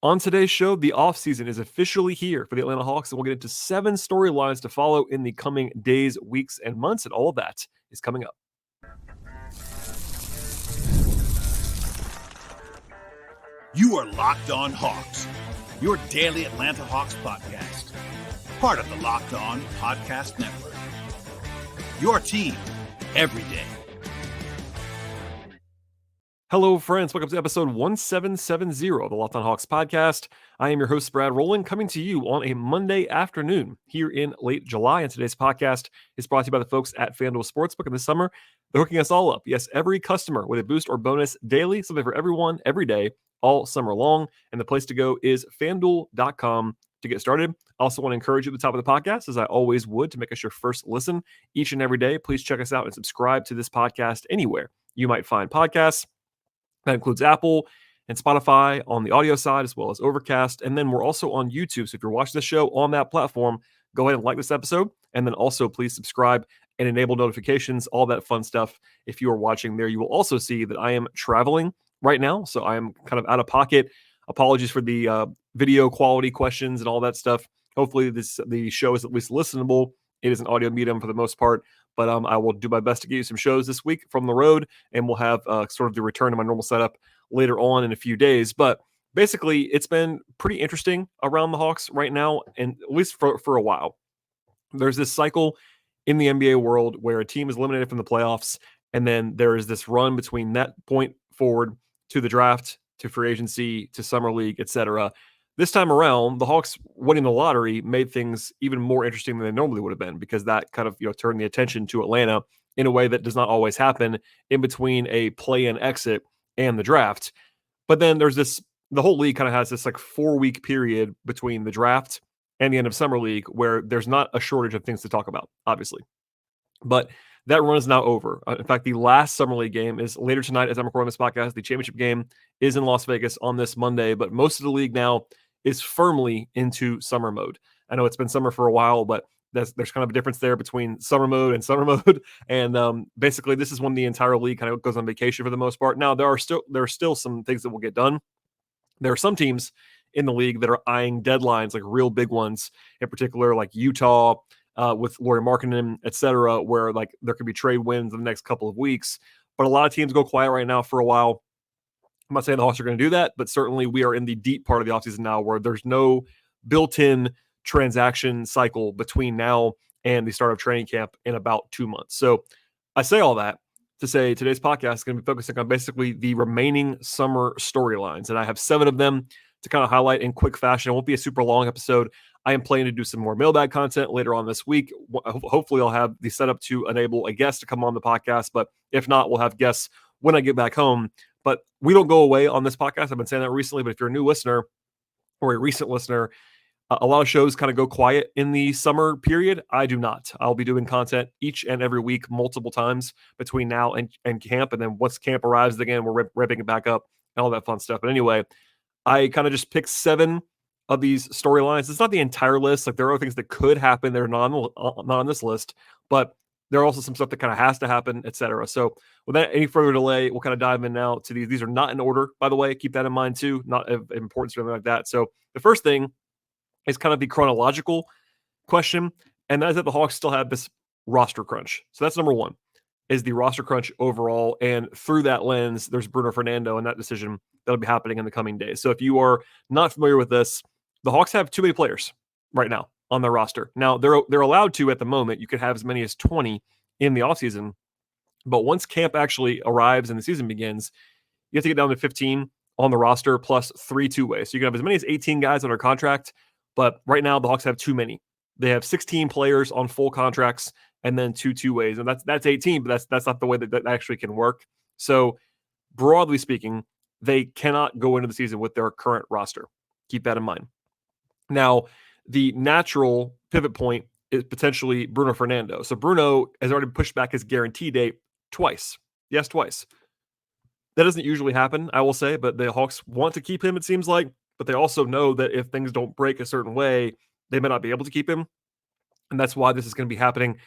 On today's show, the offseason is officially here for the Atlanta Hawks, and we'll get into 7 storylines to follow in the coming days, weeks, and months, and all of that is coming up. You are Locked On Hawks, your daily Atlanta Hawks podcast, part of the Locked On Podcast Network. Your team every day. Hello, friends. Welcome to episode 1770 of the Locked On Hawks podcast. I am your host, Brad Rowland, coming to you on a Monday afternoon here in late July. And today's podcast is brought to you by the folks at FanDuel Sportsbook. And this summer, they're hooking us all up. Yes, every customer with a boost or bonus daily, something for everyone, every day, all summer long. And the place to go is FanDuel.com to get started. I also want to encourage you at the top of the podcast, as I always would, to make us your first listen each and every day. Please check us out and subscribe to this podcast anywhere you might find podcasts. That includes Apple and Spotify on the audio side, as well as Overcast. And then we're also on YouTube. So if you're watching the show on that platform, go ahead and like this episode. And then also please subscribe and enable notifications, all that fun stuff. If you are watching there, you will also see that I am traveling right now. So I am kind of out of pocket. Apologies for the video quality questions and all that stuff. Hopefully the show is at least listenable. It is an audio medium for the most part. But I will do my best to get you some shows this week from the road, and we'll have sort of the return to my normal setup later on in a few days. But basically, it's been pretty interesting around the Hawks right now, and at least for a while. There's this cycle in the NBA world where a team is eliminated from the playoffs, and then there is this run between that point forward to the draft, to free agency, to summer league, etc. This time around, the Hawks winning the lottery made things even more interesting than they normally would have been, because that kind of turned the attention to Atlanta in a way that does not always happen in between a play-in exit and the draft. But then there's the whole league kind of has this like 4-week period between the draft and the end of summer league where there's not a shortage of things to talk about, obviously. But that run is now over. In fact, the last summer league game is later tonight as I'm recording this podcast. The championship game is in Las Vegas on this Monday, but most of the league now is firmly into summer mode. I know it's been summer for a while, but there's kind of a difference there between summer mode and summer mode. And basically, this is when the entire league kind of goes on vacation for the most part. Now, there are still some things that will get done. There are some teams in the league that are eyeing deadlines, like real big ones, in particular, like Utah with Lauri Markkanen, et cetera, where like there could be trade wins in the next couple of weeks. But a lot of teams go quiet right now for a while. I'm not saying the Hawks are going to do that, but certainly we are in the deep part of the offseason now where there's no built-in transaction cycle between now and the start of training camp in about 2 months. So I say all that to say today's podcast is going to be focusing on basically the remaining summer storylines. And I have 7 of them to kind of highlight in quick fashion. It won't be a super long episode. I am planning to do some more mailbag content later on this week. Hopefully I'll have the setup to enable a guest to come on the podcast, but if not, we'll have guests when I get back home. But we don't go away on this podcast. I've been saying that recently, but if you're a new listener or a recent listener, a lot of shows kind of go quiet in the summer period. I do not. I'll be doing content each and every week, multiple times between now and camp. And then once camp arrives again, we're ramping it back up and all that fun stuff. But anyway, I kind of just picked 7 of these storylines. It's not the entire list. Like there are things that could happen that are not on this list, but there are also some stuff that kind of has to happen, et cetera. So without any further delay, we'll kind of dive in now to these. These are not in order, by the way. Keep that in mind too. Not of importance or anything like that. So the first thing is kind of the chronological question, and that is that the Hawks still have this roster crunch. So that's number 1, is the roster crunch overall. And through that lens, there's Bruno Fernando and that decision that'll be happening in the coming days. So if you are not familiar with this, the Hawks have too many players right now on their roster. Now, they're allowed to at the moment. You could have as many as 20 in the offseason. But once camp actually arrives and the season begins, you have to get down to 15 on the roster plus 3 two-ways. So you can have as many as 18 guys under contract. But right now, the Hawks have too many. They have 16 players on full contracts and then 2 two-ways. And that's 18, but that's not the way that actually can work. So broadly speaking, they cannot go into the season with their current roster. Keep that in mind. Now, the natural pivot point is potentially Bruno Fernando. So Bruno has already pushed back his guarantee date twice. Yes, twice. That doesn't usually happen, I will say, but the Hawks want to keep him, it seems like, but they also know that if things don't break a certain way, they may not be able to keep him. And that's why this is going to be happening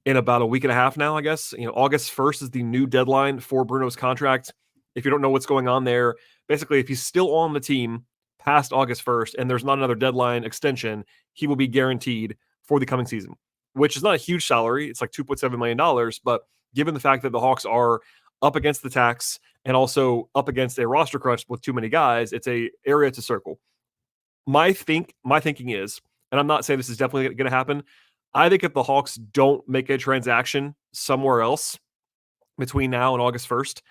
in about a week and a half now, I guess. August 1st is the new deadline for Bruno's contract. If you don't know what's going on there, basically, if he's still on the team past August 1st and there's not another deadline extension, he will be guaranteed for the coming season, which is not a huge salary. It's like $2.7 million. But given the fact that the Hawks are up against the tax and also up against a roster crunch with too many guys, it's a area to circle. My thinking is, and I'm not saying this is definitely going to happen, I think if the Hawks don't make a transaction somewhere else between now and August 1st,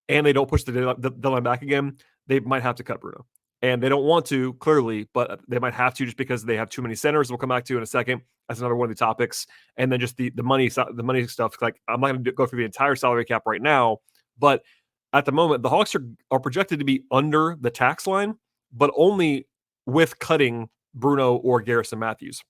and they don't push the deadline back again, they might have to cut Bruno. And they don't want to, clearly, but they might have to just because they have too many centers. We'll come back to in a second. That's another one of the topics. And then just the money stuff. Like, I'm not going to go through the entire salary cap right now, but at the moment, the Hawks are projected to be under the tax line, but only with cutting Bruno or Garrison Matthews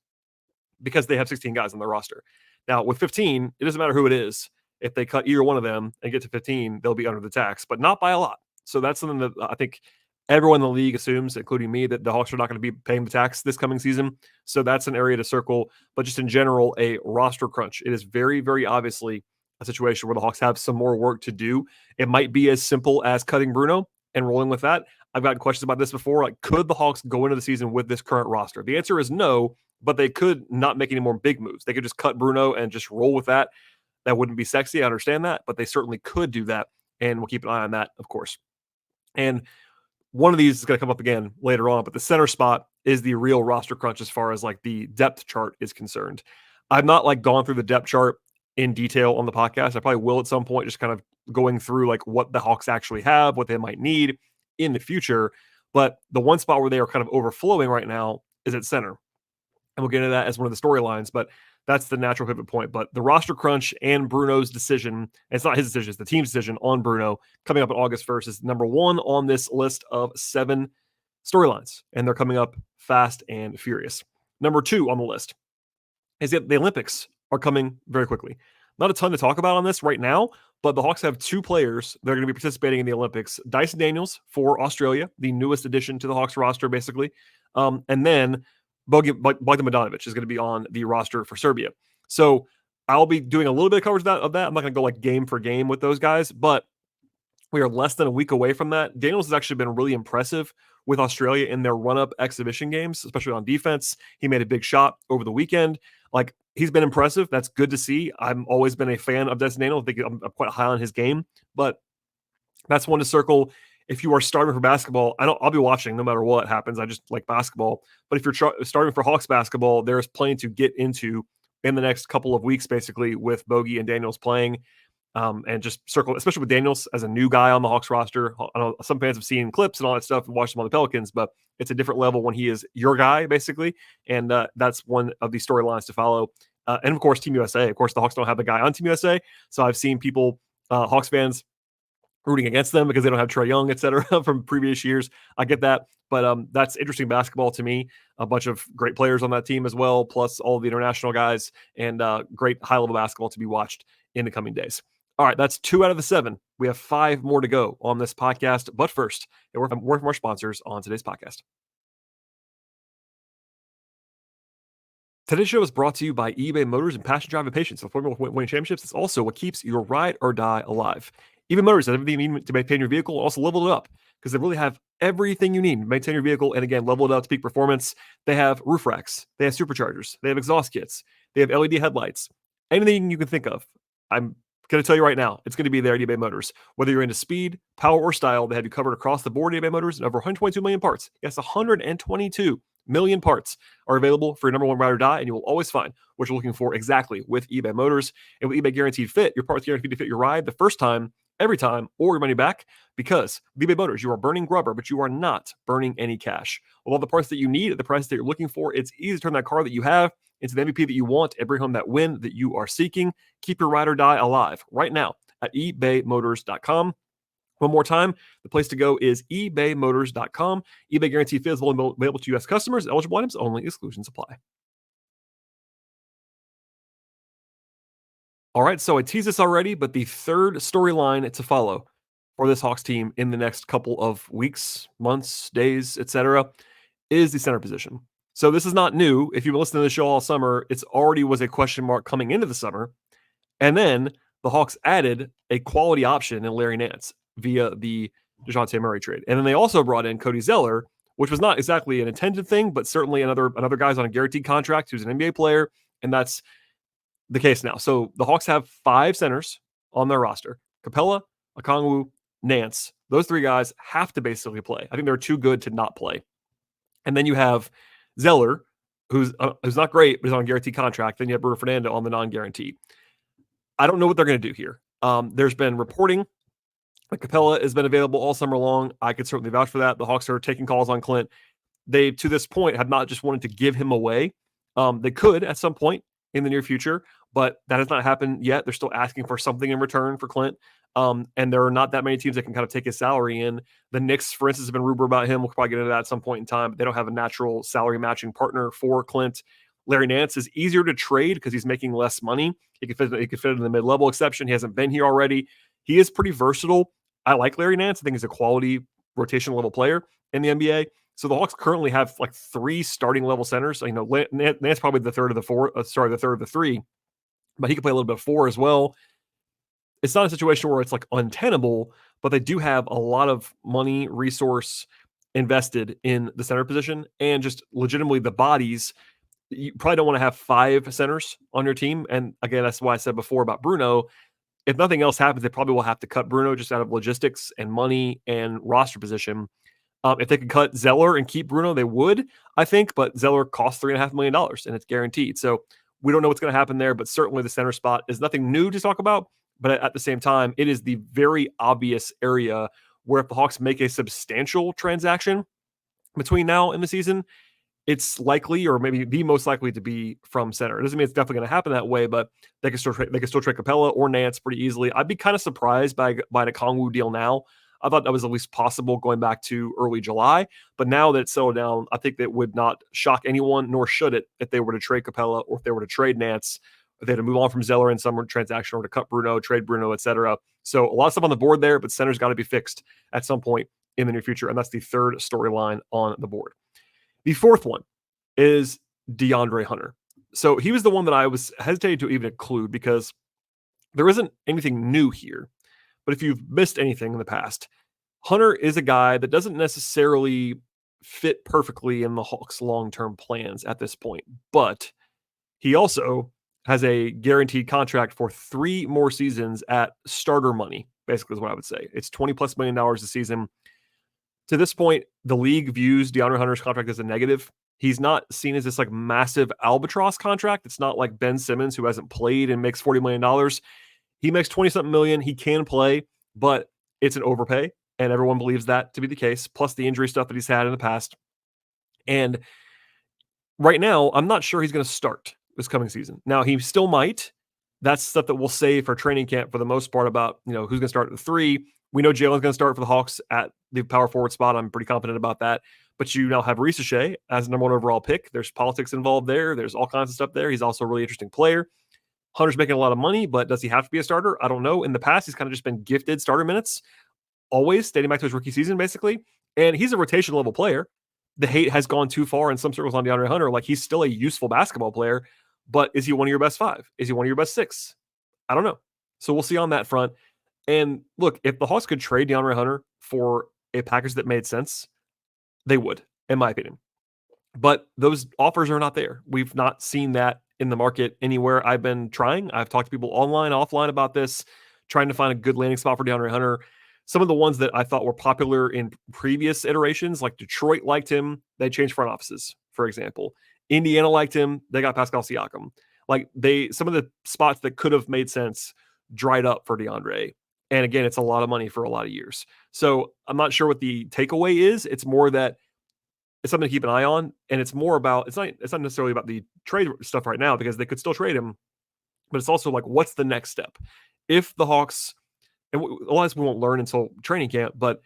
because they have 16 guys on their roster. Now, with 15, it doesn't matter who it is. If they cut either one of them and get to 15, they'll be under the tax, but not by a lot. So that's something that I think everyone in the league assumes, including me, that the Hawks are not going to be paying the tax this coming season. So that's an area to circle. But just in general, a roster crunch. It is very, very obviously a situation where the Hawks have some more work to do. It might be as simple as cutting Bruno and rolling with that. I've gotten questions about this before. Like, could the Hawks go into the season with this current roster? The answer is no, but they could not make any more big moves. They could just cut Bruno and just roll with that. That wouldn't be sexy. I understand that, but they certainly could do that. And we'll keep an eye on that, of course. And one of these is going to come up again later on, but the center spot is the real roster crunch as far as like the depth chart is concerned. I've not like gone through the depth chart in detail on the podcast. I probably will at some point, just kind of going through like what the Hawks actually have, what they might need in the future. But the one spot where they are kind of overflowing right now is at center. And we'll get into that as one of the storylines, but that's the natural pivot point. But the roster crunch and Bruno's decision, and it's not his decision, it's the team's decision on Bruno coming up on August 1st is number one on this list of 7 storylines. And they're coming up fast and furious. Number 2 on the list is that the Olympics are coming very quickly. Not a ton to talk about on this right now, but the Hawks have 2 players that are going to be participating in the Olympics. Dyson Daniels for Australia, the newest addition to the Hawks roster, basically. And then Bogdan Bogdanovic is going to be on the roster for Serbia. So I'll be doing a little bit of coverage of that. I'm not going to go like game for game with those guys, but we are less than a week away from that. Daniels has actually been really impressive with Australia in their run-up exhibition games, especially on defense. He made a big shot over the weekend. Like, he's been impressive. That's good to see. I've always been a fan of Dyson Daniels. I think I'm quite high on his game, but that's one to circle. If you are starting for basketball, I'll be watching no matter what happens. I just like basketball. But if you're starting for Hawks basketball, there's plenty to get into in the next couple of weeks, basically, with Bogey and Daniels playing. And just circle, especially with Daniels as a new guy on the Hawks roster. I know some fans have seen clips and all that stuff and watched him on the Pelicans, but it's a different level when he is your guy, basically. And that's one of the storylines to follow. And of course, Team USA. Of course, the Hawks don't have the guy on Team USA. So I've seen people, Hawks fans, rooting against them because they don't have Trae Young, et cetera, from previous years. I get that. But that's interesting basketball to me. A bunch of great players on that team as well, plus all the international guys, and great high-level basketball to be watched in the coming days. All right, that's 2 out of the 7. We have 5 more to go on this podcast. But first, a word from our sponsors on today's podcast. Today's show is brought to you by eBay Motors and Passion Drive and Patience. The formula for winning championships is also what keeps your ride or die alive. eBay Motors has everything you need to maintain your vehicle and also level it up because they really have everything you need to maintain your vehicle and, again, level it up to peak performance. They have roof racks. They have superchargers. They have exhaust kits. They have LED headlights. Anything you can think of. I'm going to tell you right now, it's going to be there at eBay Motors. Whether you're into speed, power, or style, they have you covered across the board at eBay Motors and over 122 million parts. Yes, 122 million parts are available for your number one ride or die, and you will always find what you're looking for exactly with eBay Motors. And with eBay Guaranteed Fit, your parts guaranteed to fit your ride the first time, every time, or your money back. Because with eBay Motors, you are burning rubber, but you are not burning any cash. With all the parts that you need at the price that you're looking for, it's easy to turn that car that you have into the MVP that you want and bring home that win that you are seeking. Keep your ride or die alive right now at ebaymotors.com. One more time, the place to go is ebaymotors.com. eBay Guaranteed Fit is only available to U.S. customers. Eligible items only. Exclusions apply. All right, so I teased this already, but the third storyline to follow for this Hawks team in the next couple of weeks, months, days, etc., is the center position. So this is not new. If you've been listening to the show all summer, it's already was a question mark coming into the summer. And then the Hawks added a quality option in Larry Nance via the DeJounte Murray trade. And then they also brought in Cody Zeller which was not exactly an intended thing, but certainly another guy's on a guaranteed contract who's an NBA player, and that's the case now. So the Hawks have 5 centers on their roster: Capella, Okongwu, Nance. Those 3 guys have to basically play. I think they're too good to not play. And then you have Zeller, who's not great, but is on a guaranteed contract. Then you have Bruno Fernando on the non-guarantee. I don't know what they're going to do here. There's been reporting that Capella has been available all summer long. I could certainly vouch for that. The Hawks are taking calls on Clint. They, to this point, have not just wanted to give him away. They could at some point in the near future, but that has not happened yet. They're still asking for something in return for Clint. And there are not that many teams that can kind of take his salary in. The Knicks, for instance, have been rumored about him. We'll probably get into that at some point in time, but they don't have a natural salary matching partner for Clint. Larry Nance is easier to trade because he's making less money. He could fit in the mid-level exception. He hasn't been here already. He is pretty versatile. I like Larry Nance. I think he's a quality rotation level player in the NBA. So the Hawks currently have like 3 starting level centers. You know, Nance probably the third of the 3, but he can play a little bit of 4 as well. It's not a situation where it's like untenable, but they do have a lot of money, resource invested in the center position, and just legitimately the bodies. You probably don't want to have 5 centers on your team. And again, that's why I said before about Bruno. If nothing else happens, they probably will have to cut Bruno just out of logistics and money and roster position. If they could cut Zeller and keep Bruno, they would, I think, but Zeller costs $3.5 million and it's guaranteed. So we don't know what's going to happen there, but certainly the center spot is nothing new to talk about. But at the same time, it is the very obvious area where if the Hawks make a substantial transaction between now and the season, it's likely, or maybe the most likely, to be from center. It doesn't mean it's definitely going to happen that way, but they can still trade Capella or Nance pretty easily. I'd be kind of surprised by the Okongwu deal now. I thought that was at least possible going back to early July, but now that it's settled down, I think that would not shock anyone, nor should it, if they were to trade Capella or if they were to trade Nance, if they had to move on from Zeller in some transaction or to cut Bruno, trade Bruno, etc. So a lot of stuff on the board there, but center's got to be fixed at some point in the near future, and that's the third storyline on the board. The fourth one is DeAndre Hunter. So he was the one that I was hesitating to even include because there isn't anything new here. But if you've missed anything in the past, Hunter is a guy that doesn't necessarily fit perfectly in the Hawks' long-term plans at this point. But he also has a guaranteed contract for 3 more seasons at starter money, basically is what I would say. It's $20+ million a season. To this point, the league views DeAndre Hunter's contract as a negative. He's not seen as this like massive albatross contract. It's not like Ben Simmons, who hasn't played and makes $40 million. He makes 20-something million. He can play, but it's an overpay, and everyone believes that to be the case, plus the injury stuff that he's had in the past. And right now, I'm not sure he's going to start this coming season. Now, he still might. That's stuff that we'll save for training camp for the most part about, who's going to start at the 3. We know Jalen's going to start for the Hawks at the power forward spot. I'm pretty confident about that. But you now have Ricochet as the number 1 overall pick. There's politics involved there. There's all kinds of stuff there. He's also a really interesting player. Hunter's making a lot of money, but does he have to be a starter? I don't know. In the past, he's kind of just been gifted starter minutes, always dating back to his rookie season, basically. And he's a rotation level player. The hate has gone too far in some circles on DeAndre Hunter. Like, he's still a useful basketball player, but is he one of your best 5? Is he one of your best 6? I don't know. So we'll see on that front. And look, if the Hawks could trade DeAndre Hunter for a package that made sense, they would, in my opinion. But those offers are not there. We've not seen that in the market anywhere. I've been trying. I've talked to people online, offline about this, trying to find a good landing spot for DeAndre Hunter. Some of the ones that I thought were popular in previous iterations, like Detroit liked him, they changed front offices, for example. Indiana liked him, they got Pascal Siakam. Like, some of the spots that could have made sense dried up for DeAndre. And again, it's a lot of money for a lot of years. So I'm not sure what the takeaway is. It's more that it's something to keep an eye on. And it's more about, it's not necessarily about the trade stuff right now, because they could still trade him, but it's also like, what's the next step? If the Hawks, and a lot of this we won't learn until training camp, but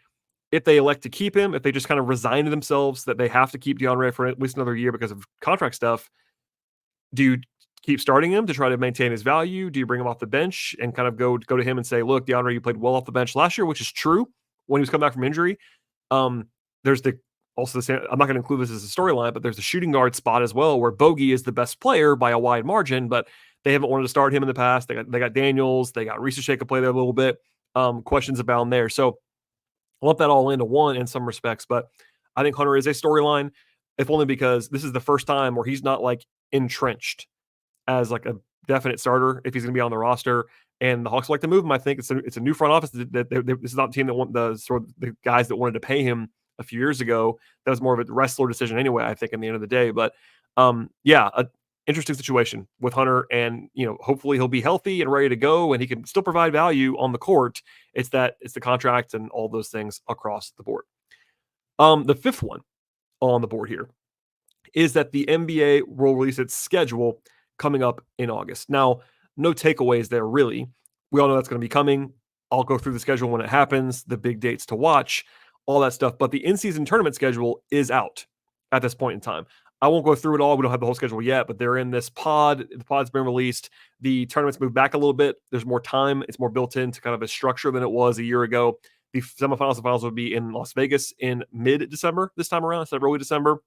if they elect to keep him, if they just kind of resign to themselves that they have to keep DeAndre for at least another year because of contract stuff, do you keep starting him to try to maintain his value? Do you bring him off the bench and kind of go to him and say, look, DeAndre, you played well off the bench last year, which is true when he was coming back from injury. There's also the same, I'm not going to include this as a storyline, but there's the shooting guard spot as well, where Bogey is the best player by a wide margin, but they haven't wanted to start him in the past. They got Daniels, they got Ricochet could play there a little bit. Questions abound there. So I lump that all into one in some respects, but I think Hunter is a storyline, if only because this is the first time where he's not like entrenched as like a definite starter if he's going to be on the roster. And the Hawks like to move him. I think it's a new front office. This is not the team that want the guys that wanted to pay him a few years ago. That was more of a wrestler decision anyway, I think, in the end of the day. But interesting situation with Hunter, and hopefully he'll be healthy and ready to go, and he can still provide value on the court. It's the contract and all those things across the board. The fifth one on the board here is that the NBA will release its schedule coming up in August. Now, no takeaways there really. We all know that's going to be coming. I'll go through the schedule when it happens, the big dates to watch, all that stuff. But the in-season tournament schedule is out at this point in time. I won't go through it all. We don't have the whole schedule yet, but they're in this pod. The pod's been released. The tournament's moved back a little bit. There's more time. It's more built into kind of a structure than it was a year ago. The semifinals and finals will be in Las Vegas in mid-December this time around instead of early December.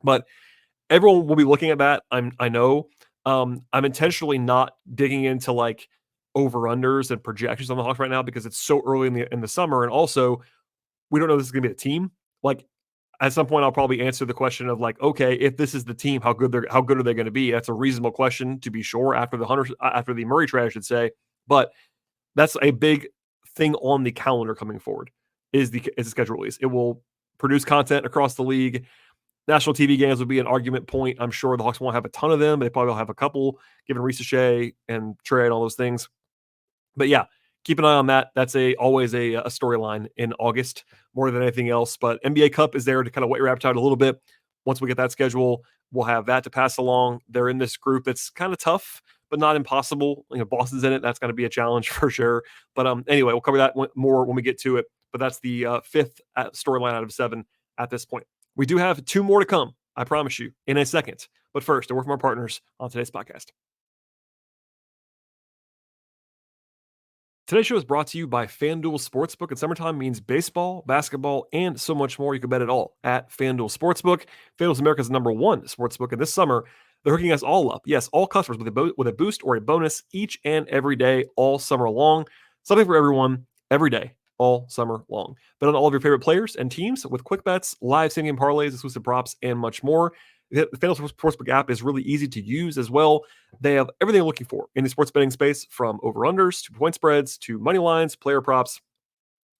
But everyone will be looking at that. I know. I'm intentionally not digging into like over-unders and projections on the Hawks right now because it's so early in the summer. And also, we don't know if this is going to be a team. Like, at some point, I'll probably answer the question of like, okay, if this is the team, how good are they going to be? That's a reasonable question to be sure after the Murray trade, I should say. But that's a big thing on the calendar coming forward is the schedule release. It will produce content across the league. National TV games would be an argument point. I'm sure the Hawks won't have a ton of them, but they probably will have a couple, given Ricochet and Trey and all those things. But yeah, keep an eye on that. That's always a storyline in August more than anything else. But NBA Cup is there to kind of whet your appetite a little bit. Once we get that schedule, we'll have that to pass along. They're in this group that's kind of tough, but not impossible. Boston's in it. That's going to be a challenge for sure. But anyway, we'll cover that more when we get to it. But that's the fifth storyline out of 7 at this point. We do have 2 more to come, I promise you, in a second. But first, a word from our partners on today's podcast. Today's show is brought to you by FanDuel Sportsbook, and summertime means baseball, basketball, and so much more. You can bet it all at FanDuel Sportsbook. FanDuel is America's #1 sportsbook, and this summer, they're hooking us all up. Yes, all customers with a boost or a bonus each and every day, all summer long. Something for everyone, every day, all summer long. Bet on all of your favorite players and teams with quick bets, live same-game parlays, exclusive props, and much more. The FanDuel Sportsbook app is really easy to use as well. They have everything you're looking for in the sports betting space, from over-unders to point spreads to money lines, player props,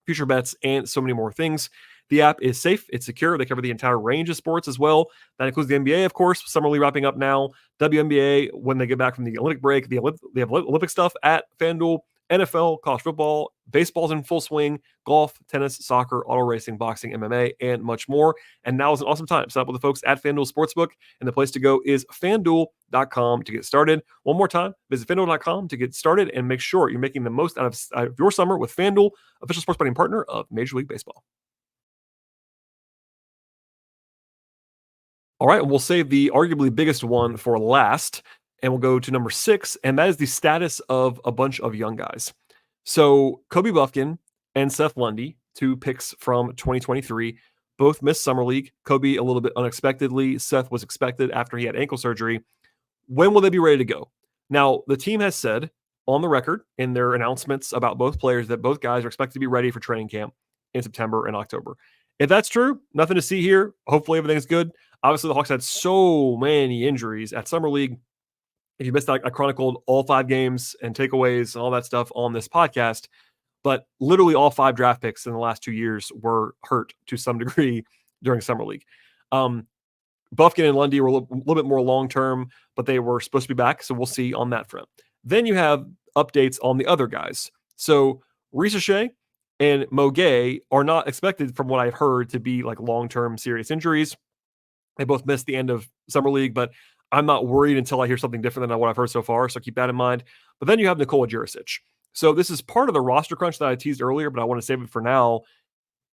future bets, and so many more things. The app is safe. It's secure. They cover the entire range of sports as well. That includes the NBA, of course. Summer League wrapping up now. WNBA, when they get back from the Olympic break, they have Olympic stuff at FanDuel. NFL, college football, baseball's in full swing, golf, tennis, soccer, auto racing, boxing, MMA, and much more. And now is an awesome time to sign up with the folks at FanDuel Sportsbook. And the place to go is FanDuel.com to get started. One more time, visit FanDuel.com to get started and make sure you're making the most out of your summer with FanDuel, official sports betting partner of Major League Baseball. All right, we'll save the arguably biggest one for last. And we'll go to number 6, and that is the status of a bunch of young guys. So Kobe Buffkin and Seth Lundy, 2 picks from 2023, both missed Summer League. Kobe a little bit unexpectedly. Seth was expected after he had ankle surgery. When will they be ready to go? Now, the team has said on the record in their announcements about both players that both guys are expected to be ready for training camp in September and October. If that's true, nothing to see here. Hopefully everything's good. Obviously, the Hawks had so many injuries at Summer League. If you missed, I chronicled all 5 games and takeaways and all that stuff on this podcast, but literally all 5 draft picks in the last 2 years were hurt to some degree during Summer League. Buffkin and Lundy were a little bit more long-term, but they were supposed to be back, so we'll see on that front. Then you have updates on the other guys. So Ricochet and Mo Gay are not expected, from what I've heard, to be like long-term serious injuries. They both missed the end of Summer League, but I'm not worried until I hear something different than what I've heard so far, so keep that in mind. But then you have Nikola Jurisic. So this is part of the roster crunch that I teased earlier, but I want to save it for now.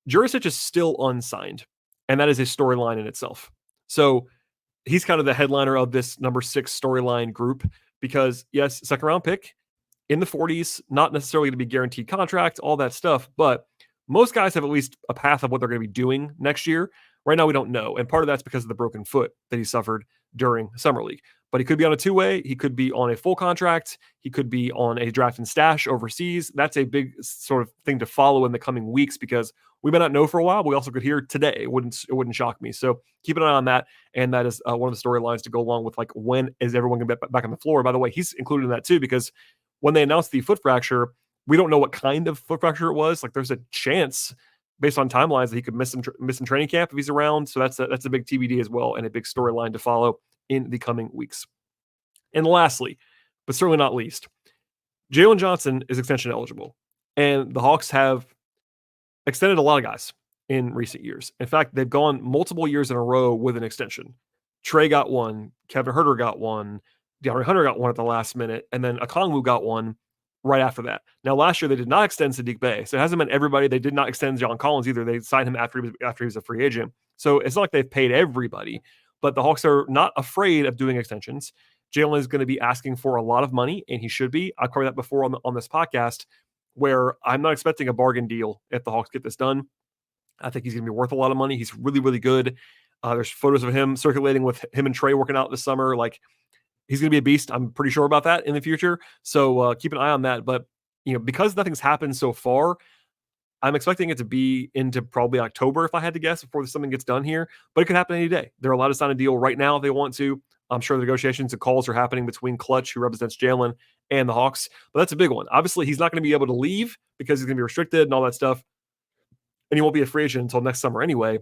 Jurisic is still unsigned, and that is a storyline in itself. So he's kind of the headliner of this number 6 storyline group because, yes, second-round pick in the 40s, not necessarily going to be guaranteed contract, all that stuff, but most guys have at least a path of what they're going to be doing next year. Right now, we don't know, and part of that's because of the broken foot that he suffered during Summer League. But he could be on a two-way. He could be on a full contract. He could be on a draft and stash overseas. That's a big sort of thing to follow in the coming weeks because we may not know for a while. But we also could hear today. It wouldn't shock me. So keep an eye on that. And that is one of the storylines to go along with, like, when is everyone going to be back on the floor? By the way, he's included in that too because when they announced the foot fracture, we don't know what kind of foot fracture it was. Like, there's a chance based on timelines that he could miss some training camp if he's around. So that's a big TBD as well and a big storyline to follow in the coming weeks. And lastly, but certainly not least, Jalen Johnson is extension eligible. And the Hawks have extended a lot of guys in recent years. In fact, they've gone multiple years in a row with an extension. Trey got one, Kevin Huerter got one, DeAndre Hunter got one at the last minute, and then Okongwu got one right after that. Now, last year they did not extend Sadiq Bey, so it hasn't been everybody. They did not extend John Collins either. They signed him after he was a free agent. So it's not like they've paid everybody, but the Hawks are not afraid of doing extensions. Jalen is going to be asking for a lot of money, and he should be. I covered that before on this podcast, where I'm not expecting a bargain deal if the Hawks get this done. I think he's going to be worth a lot of money. He's really, really good. There's photos of him circulating with him and Trey working out this summer. Like, he's going to be a beast. I'm pretty sure about that in the future. So keep an eye on that. But, because nothing's happened so far, I'm expecting it to be into probably October, if I had to guess, before something gets done here. But it could happen any day. They're allowed to sign a deal right now if they want to. I'm sure the negotiations and calls are happening between Clutch, who represents Jalen, and the Hawks. But that's a big one. Obviously, he's not going to be able to leave because he's going to be restricted and all that stuff. And he won't be a free agent until next summer anyway.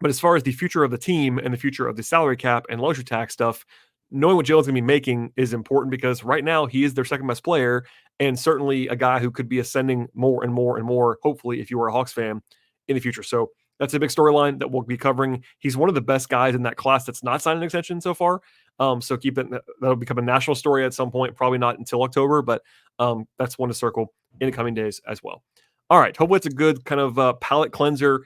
But as far as the future of the team and the future of the salary cap and luxury tax stuff, knowing what Jalen's going to be making is important because right now he is their second best player and certainly a guy who could be ascending more and more and more, hopefully, if you were a Hawks fan in the future. So that's a big storyline that we'll be covering. He's one of the best guys in that class that's not signed an extension so far. So keep it. That'll become a national story at some point, probably not until October, but that's one to circle in the coming days as well. All right. Hopefully it's a good kind of palate cleanser.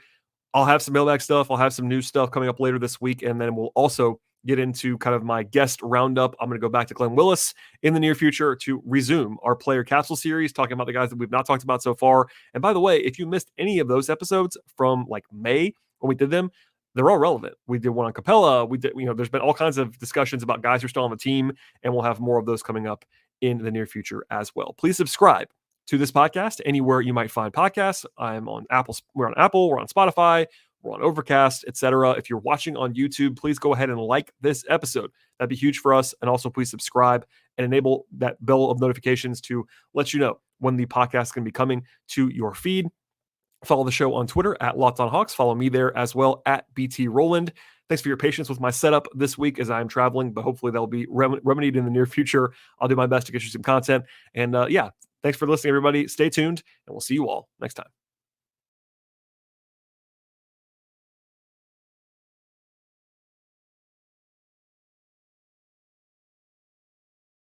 I'll have some mailbag stuff. I'll have some new stuff coming up later this week. And then we'll also get into kind of my guest roundup. I'm going to go back to Glenn Willis in the near future to resume our player capsule series, talking about the guys that we've not talked about so far. And by the way, if you missed any of those episodes from like May when we did them, they're all relevant. We did one on Capella. We did, there's been all kinds of discussions about guys who are still on the team, and we'll have more of those coming up in the near future as well. Please subscribe to this podcast anywhere you might find podcasts. I'm on Apple. We're on Apple. We're on Spotify. We're on Overcast, etc. If you're watching on YouTube, please go ahead and like this episode. That'd be huge for us. And also please subscribe and enable that bell of notifications to let you know when the podcast is going to be coming to your feed. Follow the show on Twitter at Locked On Hawks. Follow me there as well at BT Rowland. Thanks for your patience with my setup this week as I'm traveling, but hopefully that'll be remedied in the near future. I'll do my best to get you some content. And thanks for listening, everybody. Stay tuned, and we'll see you all next time.